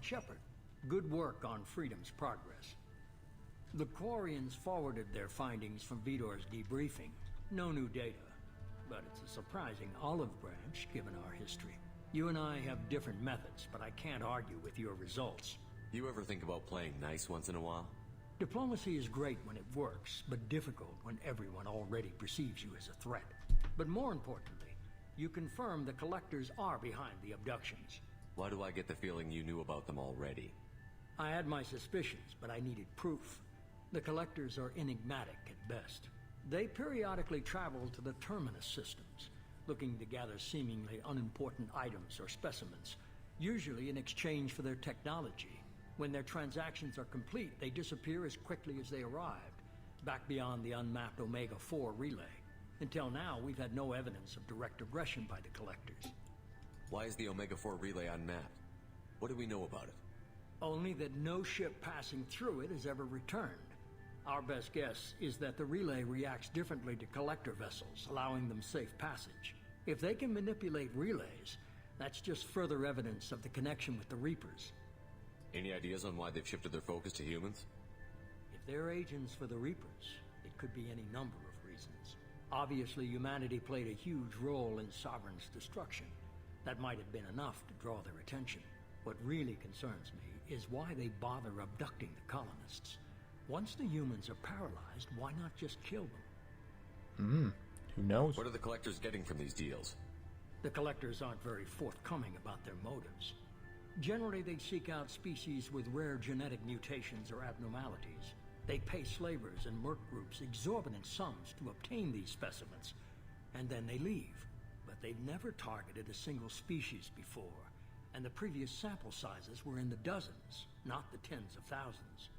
Shepard. Good work on Freedom's progress. The Quarians forwarded their findings from Vidor's debriefing. No new data, but it's a surprising olive branch given our history. You and I have different methods, but I can't argue with your results. You ever think about playing nice once in a while? Diplomacy is great when it works, but difficult when everyone already perceives you as a threat. But more importantly, you confirm the Collectors are behind the abductions. Why do I get the feeling you knew about them already? I had my suspicions, but I needed proof. The Collectors are enigmatic at best. They periodically travel to the Terminus systems, looking to gather seemingly unimportant items or specimens, usually in exchange for their technology. When their transactions are complete, they disappear as quickly as they arrived, back beyond the unmapped Omega-4 relay. Until now, we've had no evidence of direct aggression by the Collectors. Why is the Omega-4 relay unmapped? What do we know about it? Only that no ship passing through it has ever returned. Our best guess is that the relay reacts differently to Collector vessels, allowing them safe passage. If they can manipulate relays, that's just further evidence of the connection with the Reapers. Any ideas on why they've shifted their focus to humans? If they're agents for the Reapers, it could be any number of reasons. Obviously, humanity played a huge role in Sovereign's destruction. That might have been enough to draw their attention. What really concerns me is why they bother abducting the colonists. Once the humans are paralyzed, why not just kill them? Who knows? What are the Collectors getting from these deals? The Collectors aren't very forthcoming about their motives. Generally, they seek out species with rare genetic mutations or abnormalities. They pay slavers and merc groups exorbitant sums to obtain these specimens, and then they leave. But they've never targeted a single species before, and the previous sample sizes were in the dozens, not the tens of thousands.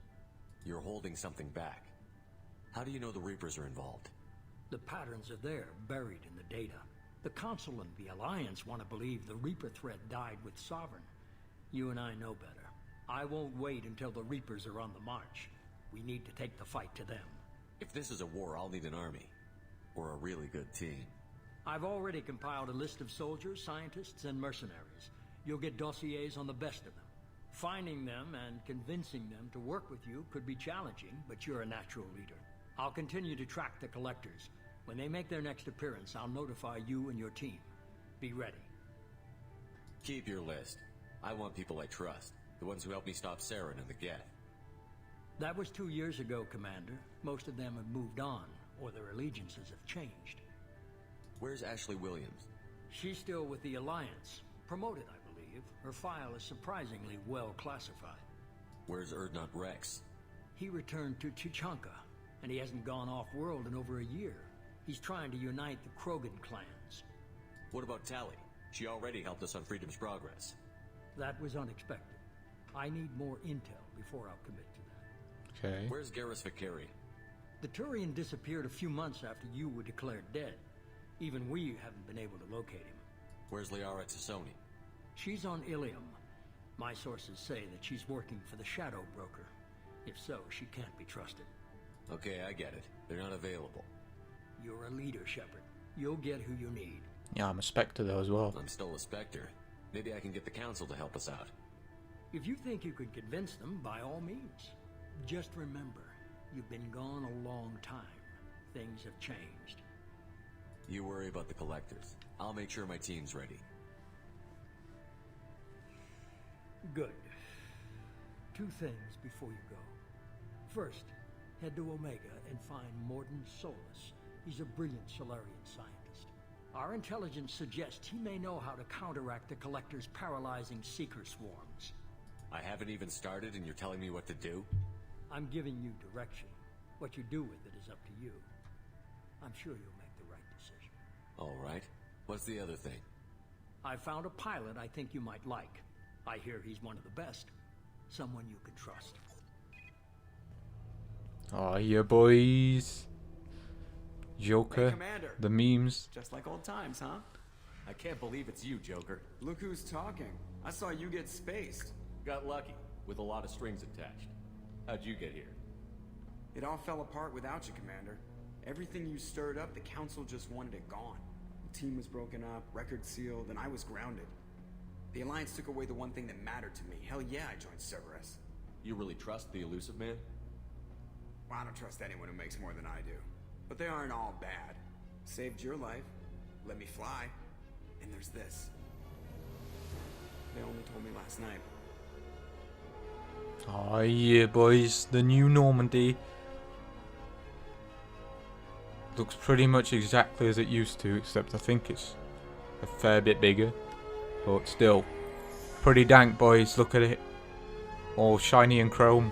You're holding something back. How do you know the Reapers are involved? The patterns are there, buried in the data. The Council and the Alliance want to believe the Reaper threat died with Sovereign. You and I know better. I won't wait until the Reapers are on the march. We need to take the fight to them. If this is a war, I'll need an army. Or a really good team. I've already compiled a list of soldiers, scientists, and mercenaries. You'll get dossiers on the best of them. Finding them and convincing them to work with you could be challenging, but you're a natural leader. I'll continue to track the Collectors. When they make their next appearance, I'll notify you and your team. Be ready. Keep your list. I want people I trust. The ones who helped me stop Saren and the Geth. That was 2 years ago, Commander. Most of them have moved on, or their allegiances have changed. Where's Ashley Williams? She's still with the Alliance. Promoted, I believe. Her file is surprisingly well classified. Where's Erdnot Rex? He returned to Chichanka, and he hasn't gone off-world in over a year. He's trying to unite the Krogan clans. What about Tali? She already helped us on Freedom's progress. That was unexpected. I need more intel before I'll commit to that. Okay. Where's Garrus Vakari? The Turian disappeared a few months after you were declared dead. Even we haven't been able to locate him. Where's Liara Tassoni? She's on Ilium. My sources say that she's working for the Shadow Broker. If so, she can't be trusted. Okay, I get it. They're not available. You're a leader, Shepard. You'll get who you need. Yeah, I'm a Spectre though as well. I'm still a Spectre. Maybe I can get the Council to help us out. If you think you could convince them, by all means. Just remember, you've been gone a long time. Things have changed. You worry about the Collectors. I'll make sure my team's ready. Good. 2 things before you go. First, head to Omega and find Mordin Solus. He's a brilliant Solarian scientist. Our intelligence suggests he may know how to counteract the Collector's paralyzing Seeker swarms. I haven't even started and you're telling me what to do? I'm giving you direction. What you do with it is up to you. I'm sure you'll make the right decision. All right. What's the other thing? I found a pilot I think you might like. I hear he's one of the best. Someone you can trust. Oh yeah, boys. Joker, Hey, Commander. the memes. Just like old times, huh? I can't believe it's you, Joker. Look who's talking. I saw you get spaced. Got lucky, with a lot of strings attached. How'd you get here? It all fell apart without you, Commander. Everything you stirred up, the Council just wanted it gone. The team was broken up, record sealed, and I was grounded. The Alliance took away the one thing that mattered to me. Hell yeah, I joined Cerberus. You really trust the elusive man? Well, I don't trust anyone who makes more than I do. But they aren't all bad. Saved your life, let me fly, and there's this. They only told me last night. Oh yeah, boys, the new Normandy. Looks pretty much exactly as it used to, except I think it's a fair bit bigger. But still, pretty dank, boys. Look at it. All shiny and chrome.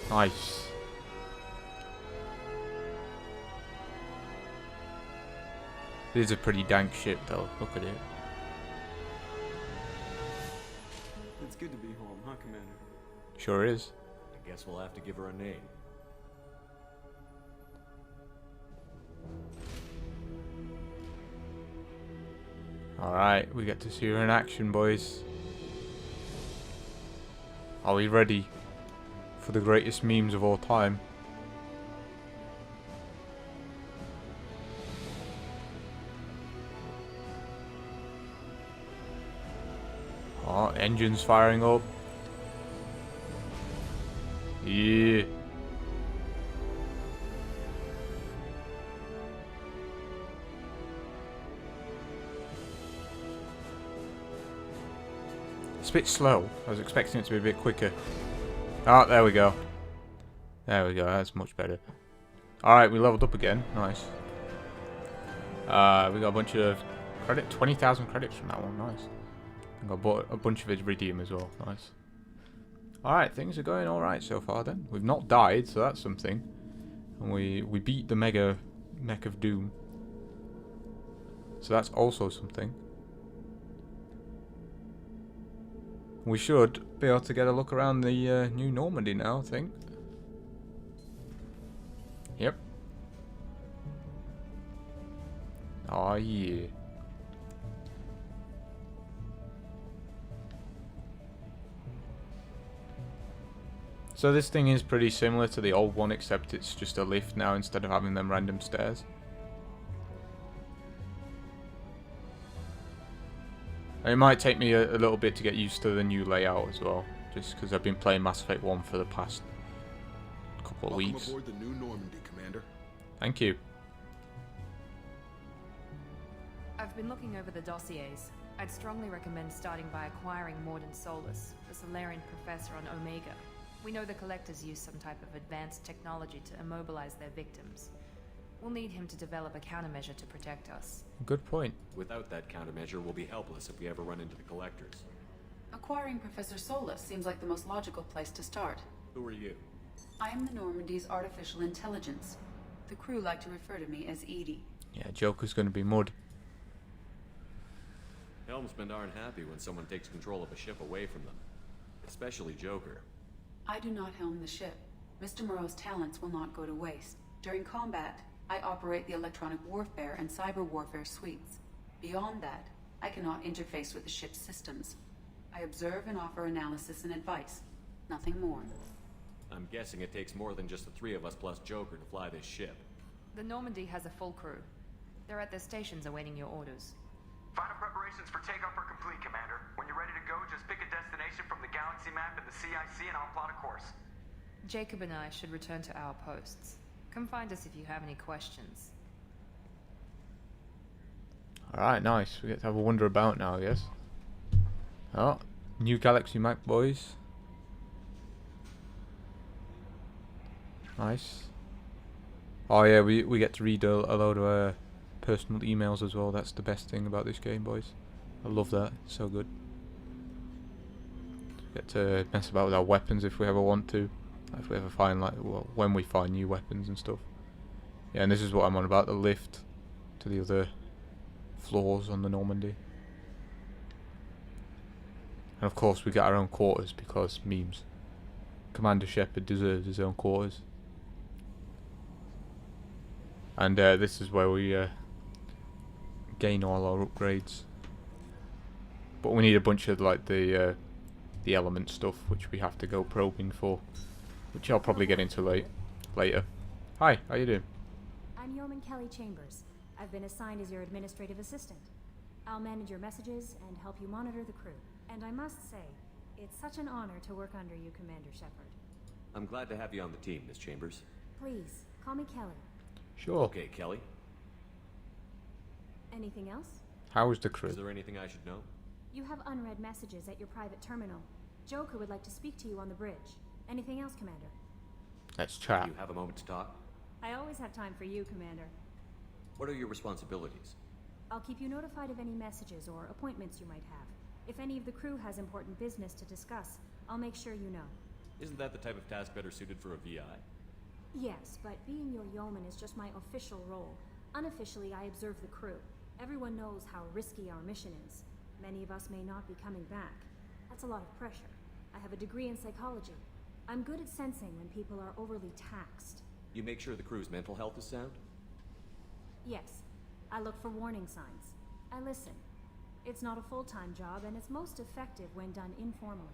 Nice. It is a pretty dank ship though, look at it. It's good to be home, huh, Commander? Sure is. I guess we'll have to give her a name. Alright, we get to see her in action, boys. Are we ready for the greatest memes of all time? Oh, engines firing up. Yeah. It's a bit slow. I was expecting it to be a bit quicker. Oh, there we go. There we go. That's much better. Alright, we leveled up again. Nice. We got a bunch of credit. 20,000 credits from that one. Nice. I got a bunch of iridium as well. Nice. Alright, things are going alright so far then. We've not died, so that's something. And we beat the mech of doom. So that's also something. We should be able to get a look around the new Normandy now, I think. Yep. Oh yeah. So this thing is pretty similar to the old one, except it's just a lift now instead of having them random stairs. And it might take me a little bit to get used to the new layout as well, just because I've been playing Mass Effect 1 for the past couple of weeks. Welcome aboard the new Normandy, Commander. Thank you. I've been looking over the dossiers. I'd strongly recommend starting by acquiring Mordin Solus, the Solarian professor on Omega. We know the Collectors use some type of advanced technology to immobilize their victims. We'll need him to develop a countermeasure to protect us. Good point. Without that countermeasure, we'll be helpless if we ever run into the Collectors. Acquiring Professor Solus seems like the most logical place to start. Who are you? I am the Normandy's artificial intelligence. The crew like to refer to me as Edie. Yeah, Joker's gonna be mud. Helmsmen aren't happy when someone takes control of a ship away from them. Especially Joker. I do not helm the ship. Mr. Moreau's talents will not go to waste. During combat, I operate the electronic warfare and cyber warfare suites. Beyond that, I cannot interface with the ship's systems. I observe and offer analysis and advice. Nothing more. I'm guessing it takes more than just the three of us plus Joker to fly this ship. The Normandy has a full crew. They're at their stations awaiting your orders. Final preparations for takeoff are complete, Commander. When you're ready to go, just pick a destination from the galaxy map and the CIC and I'll plot a course. Jacob and I should return to our posts. Come find us if you have any questions. Alright, nice. We get to have a wander about now, I guess. Oh, new galaxy map, boys. Nice. Oh yeah, we get to read a load of personal emails as well. That's the best thing about this game, boys. I love that. It's so good. Get to mess about with our weapons if we ever want to. If we ever find, like, well, when we find new weapons and stuff. Yeah, and this is what I'm on about, the lift to the other floors on the Normandy. And of course we get our own quarters because memes. Commander Shepard deserves his own quarters. And this is where we gain all our upgrades. But we need a bunch of, like, the element stuff, which we have to go probing for. Which I'll probably get into later. Hi, how you doing? I'm Yeoman Kelly Chambers. I've been assigned as your administrative assistant. I'll manage your messages and help you monitor the crew. And I must say, it's such an honor to work under you, Commander Shepard. I'm glad to have you on the team, Miss Chambers. Please, call me Kelly. Sure. Okay, Kelly. Anything else? How is the crew? Is there anything I should know? You have unread messages at your private terminal. Joker would like to speak to you on the bridge. Anything else, Commander? Let's chat. Do you have a moment to talk? I always have time for you, Commander. What are your responsibilities? I'll keep you notified of any messages or appointments you might have. If any of the crew has important business to discuss, I'll make sure you know. Isn't that the type of task better suited for a VI? Yes, but being your yeoman is just my official role. Unofficially, I observe the crew. Everyone knows how risky our mission is. Many of us may not be coming back. That's a lot of pressure. I have a degree in psychology. I'm good at sensing when people are overly taxed. You make sure the crew's mental health is sound? Yes, I look for warning signs. I listen. It's not a full-time job, and it's most effective when done informally.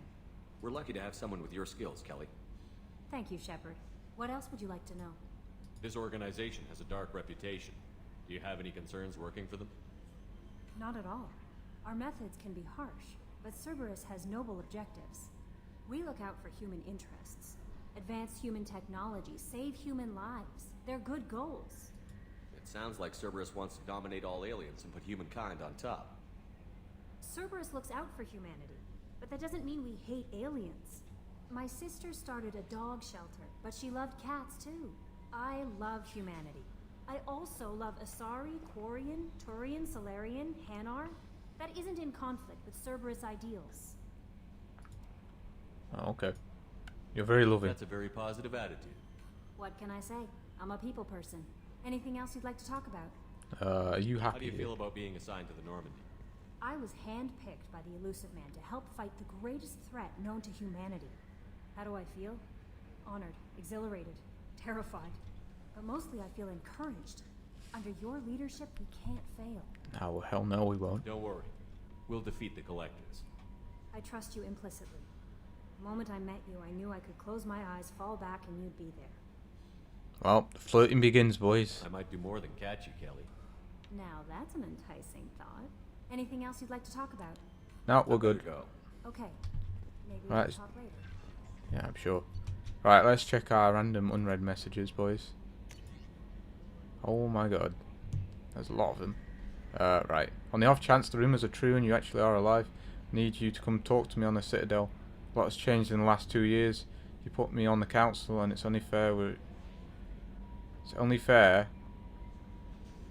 We're lucky to have someone with your skills, Kelly. Thank you, Shepard. What else would you like to know? This organization has a dark reputation. Do you have any concerns working for them? Not at all. Our methods can be harsh, but Cerberus has noble objectives. We look out for human interests. Advance human technology, save human lives. They're good goals. It sounds like Cerberus wants to dominate all aliens and put humankind on top. Cerberus looks out for humanity, but that doesn't mean we hate aliens. My sister started a dog shelter, but she loved cats too. I love humanity. I also love Asari, Quarian, Turian, Solarian, Hanar. That isn't in conflict with Cerberus ideals. Oh, okay. You're very loving. That's a very positive attitude. What can I say? I'm a people person. Anything else you'd like to talk about? Are you happy? How do you feel about being assigned to the Normandy? I was handpicked by the Elusive Man to help fight the greatest threat known to humanity. How do I feel? Honored, exhilarated, terrified. But mostly I feel encouraged. Under your leadership, we can't fail. Oh, hell no, we won't. Don't worry. We'll defeat the Collectors. I trust you implicitly. The moment I met you, I knew I could close my eyes, fall back, and you'd be there. Well, the flirting begins, boys. I might do more than catch you, Kelly. Now that's an enticing thought. Anything else you'd like to talk about? No, we're good. Go. Okay. Maybe Right. we'll talk later. Yeah, I'm sure. Right, let's check our random unread messages, boys. Oh my god. There's a lot of them. Right. On the off chance the rumours are true and you actually are alive, I need you to come talk to me on the Citadel. A lot has changed in the last 2 years. You put me on the council and it's only fair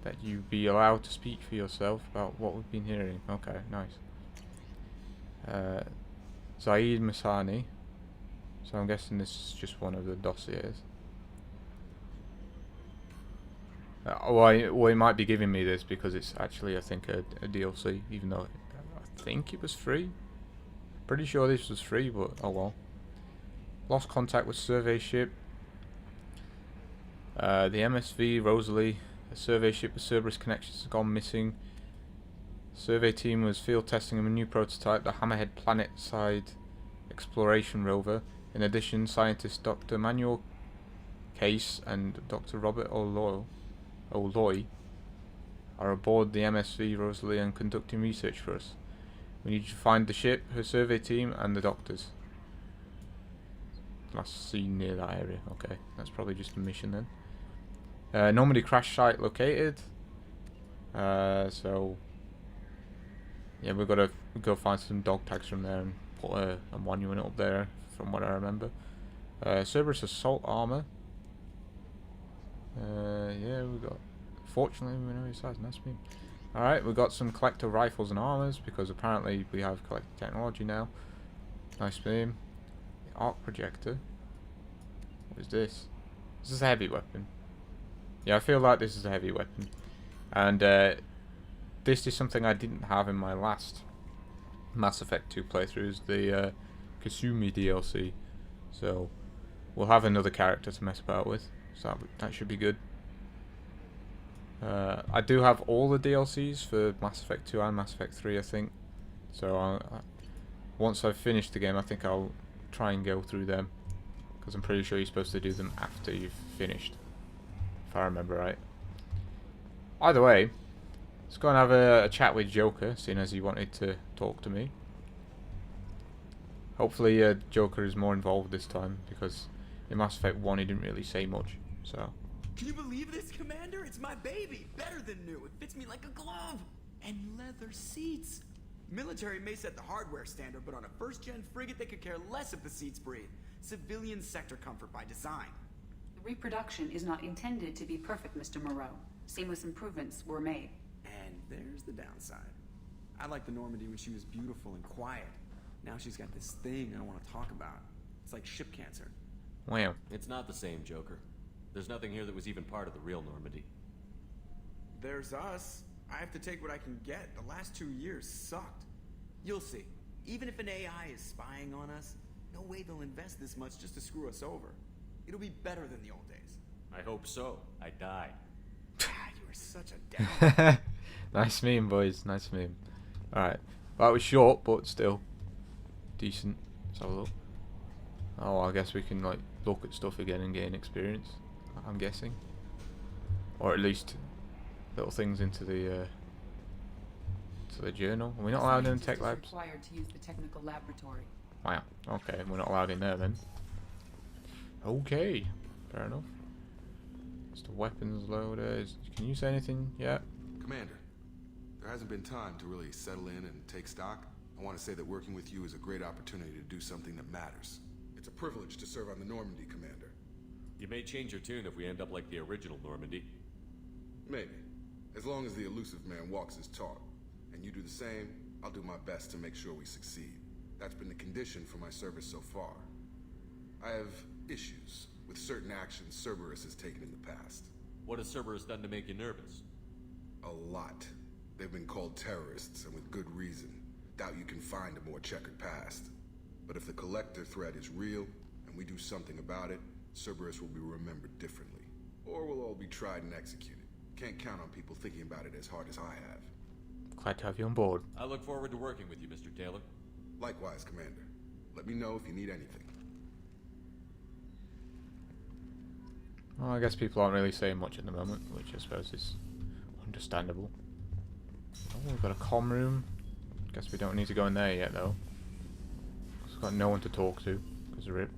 that you be allowed to speak for yourself about what we've been hearing. Okay, nice. Zaid Masani. So I'm guessing this is just one of the dossiers. Well, it might be giving me this because it's actually, I think, a DLC, even though I think it was free. Pretty sure this was free, but oh well. Lost contact with survey ship. The MSV Rosalie, a survey ship with Cerberus connections, has gone missing. Survey team was field testing a new prototype, the Hammerhead planet-side exploration rover. In addition, scientists Dr. Manuel Case and Dr. Robert O'Loy are aboard the MSV Rosalie and conducting research for us. We need you to find the ship, her survey team, and the doctors. Last seen near that area. Okay, that's probably just a mission then. Normandy crash site located. So yeah, we've got to go find some dog tags from there and put a monument up there, from what I remember. Cerberus assault armor. Yeah, we got. Fortunately, we know his size. Nice beam. All right, we've got some collector rifles and armors because apparently we have collector technology now. Nice beam. The arc projector. What is this? This is a heavy weapon. Yeah, I feel like this is a heavy weapon, and this is something I didn't have in my last Mass Effect 2 playthroughs, the Kasumi DLC. So we'll have another character to mess about with. So that should be good. I do have all the DLCs for Mass Effect 2 and Mass Effect 3, I think. So once I've finished the game, I think I'll try and go through them, because I'm pretty sure you're supposed to do them after you've finished, if I remember right. Either way, Let's go and have a chat with Joker, seeing as he wanted to talk to me. Hopefully Joker is more involved this time, because in Mass Effect 1 he didn't really say much, so... Can you believe this, Commander? It's my baby! Better than new! It fits me like a glove! And leather seats! Military may set the hardware standard, but on a first-gen frigate they could care less if the seats breathe. Civilian sector comfort by design. The reproduction is not intended to be perfect, Mr. Moreau. Seamless improvements were made. And there's the downside. I liked the Normandy when she was beautiful and quiet. Now she's got this thing I don't want to talk about. It's like ship cancer. Wow. It's not the same, Joker. There's nothing here that was even part of the real Normandy. There's us. I have to take what I can get. The last 2 years sucked. You'll see. Even if an AI is spying on us, no way they'll invest this much just to screw us over. It'll be better than the old days. I hope so. I died. Ah, you are such a down. Nice meme, boys. Nice meme. Alright. Well, that was short, but still decent. Let's have a look. Oh, I guess we can like look at stuff again and gain experience, I'm guessing. Or at least little things into the journal. Are we not allowed in the tech labs? Required to use the technical laboratory. Wow. Okay, we're not allowed in there then. Okay, fair enough. It's the weapons loader. Can you say anything yet? Commander, there hasn't been time to really settle in and take stock. I want to say that working with you is a great opportunity to do something that matters. It's a privilege to serve on the Normandy, Commander. You may change your tune if we end up like the original Normandy. Maybe. As long as the elusive man walks his talk. And you do the same, I'll do my best to make sure we succeed. That's been the condition for my service so far. I have issues with certain actions Cerberus has taken in the past. What has Cerberus done to make you nervous? A lot. They've been called terrorists, and with good reason. Doubt you can find a more checkered past. But if the Collector threat is real, and we do something about it, Cerberus will be remembered differently. Or we'll all be tried and executed. Can't count on people thinking about it as hard as I have. Glad to have you on board. I look forward to working with you, Mr. Taylor. Likewise, Commander. Let me know if you need anything. Well, I guess people aren't really saying much at the moment, which I suppose is understandable. Oh, we've got a comm room. Guess we don't need to go in there yet, though. We've got no one to talk to, because of RIP.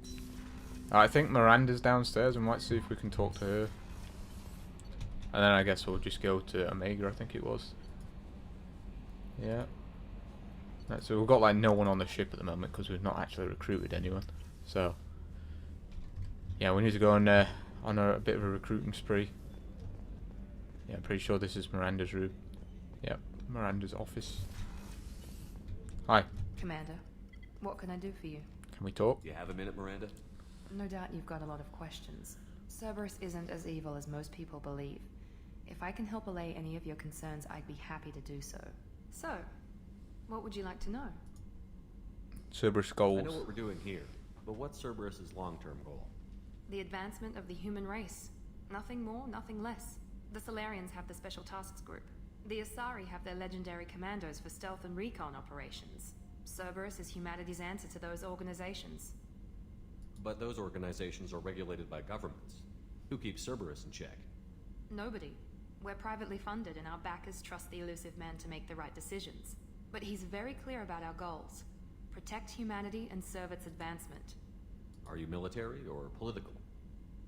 I think Miranda's downstairs, and we might see if we can talk to her. And then I guess we'll just go to Omega, I think it was. Yeah. Right, so we've got like no one on the ship at the moment, because we've not actually recruited anyone. So, yeah, we need to go on a bit of a recruiting spree. Yeah, I'm pretty sure this is Miranda's room. Yep, Miranda's office. Hi. Commander, what can I do for you? Can we talk? Do you have a minute, Miranda? No doubt you've got a lot of questions. Cerberus isn't as evil as most people believe. If I can help allay any of your concerns, I'd be happy to do so. So, what would you like to know? Cerberus goals. I know what we're doing here, but what's Cerberus's long-term goal? The advancement of the human race. Nothing more, nothing less. The Solarians have the Special Tasks Group. The Asari have their legendary commandos for stealth and recon operations. Cerberus is humanity's answer to those organizations. But those organizations are regulated by governments. Who keeps Cerberus in check? Nobody. We're privately funded and our backers trust the elusive man to make the right decisions. But he's very clear about our goals. Protect humanity and serve its advancement. Are you military or political?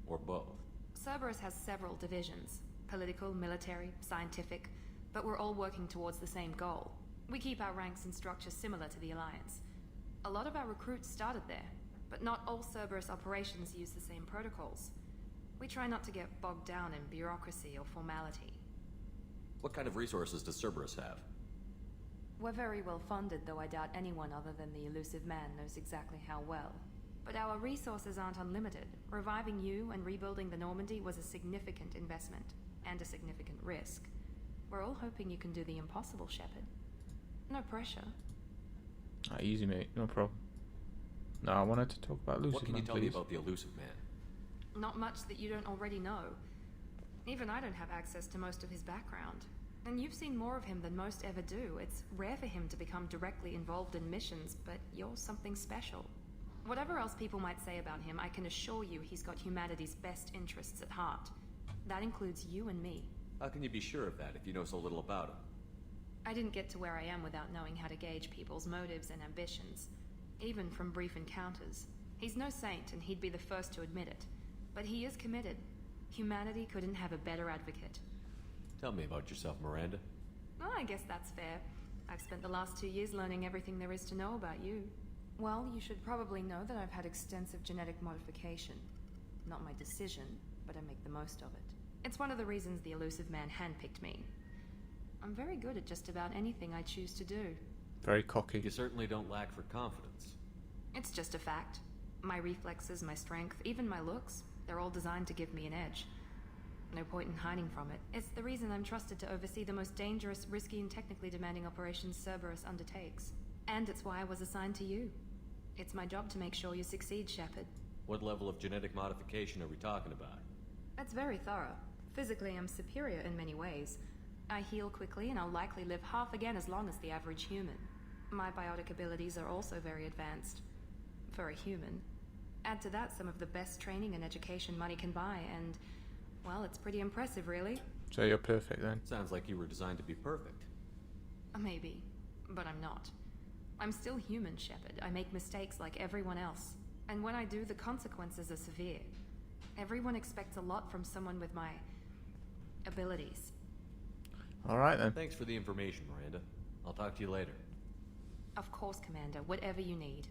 Or both? Cerberus has several divisions. Political, military, scientific. But we're all working towards the same goal. We keep our ranks and structure similar to the Alliance. A lot of our recruits started there, but not all Cerberus operations use the same protocols. We try not to get bogged down in bureaucracy or formality. What kind of resources does Cerberus have? We're very well funded, though I doubt anyone other than the elusive man knows exactly how well. But our resources aren't unlimited. Reviving you and rebuilding the Normandy was a significant investment, and a significant risk. We're all hoping you can do the impossible, Shepard. No pressure. Easy, mate. No problem. No, I wanted to talk about Elusive What can you Man, tell please. me about the elusive man? Not much that you don't already know. Even I don't have access to most of his background. And you've seen more of him than most ever do. It's rare for him to become directly involved in missions, but you're something special. Whatever else people might say about him, I can assure you he's got humanity's best interests at heart. That includes you and me. How can you be sure of that if you know so little about him? I didn't get to where I am without knowing how to gauge people's motives and ambitions, even from brief encounters. He's no saint, and he'd be the first to admit it. But he is committed. Humanity couldn't have a better advocate. Tell me about yourself, Miranda. Well, I guess that's fair. I've spent the last 2 years learning everything there is to know about you. Well, you should probably know that I've had extensive genetic modification. Not my decision, but I make the most of it. It's one of the reasons the elusive man handpicked me. I'm very good at just about anything I choose to do. Very cocky. You certainly don't lack for confidence. It's just a fact. My reflexes, my strength, even my looks, they're all designed to give me an edge. No point in hiding from it. It's the reason I'm trusted to oversee the most dangerous, risky, and technically demanding operations Cerberus undertakes. And it's why I was assigned to you. It's my job to make sure you succeed, Shepard. What level of genetic modification are we talking about? That's very thorough. Physically, I'm superior in many ways. I heal quickly, and I'll likely live half again as long as the average human. My biotic abilities are also very advanced. For a human. Add to that some of the best training and education money can buy, and, well, it's pretty impressive, really. So you're perfect then? Sounds like you were designed to be perfect. Maybe, but I'm not. I'm still human, Shepard. I make mistakes like everyone else. And when I do, the consequences are severe. Everyone expects a lot from someone with my abilities. Alright then. Thanks for the information, Miranda. I'll talk to you later. Of course, Commander. Whatever you need.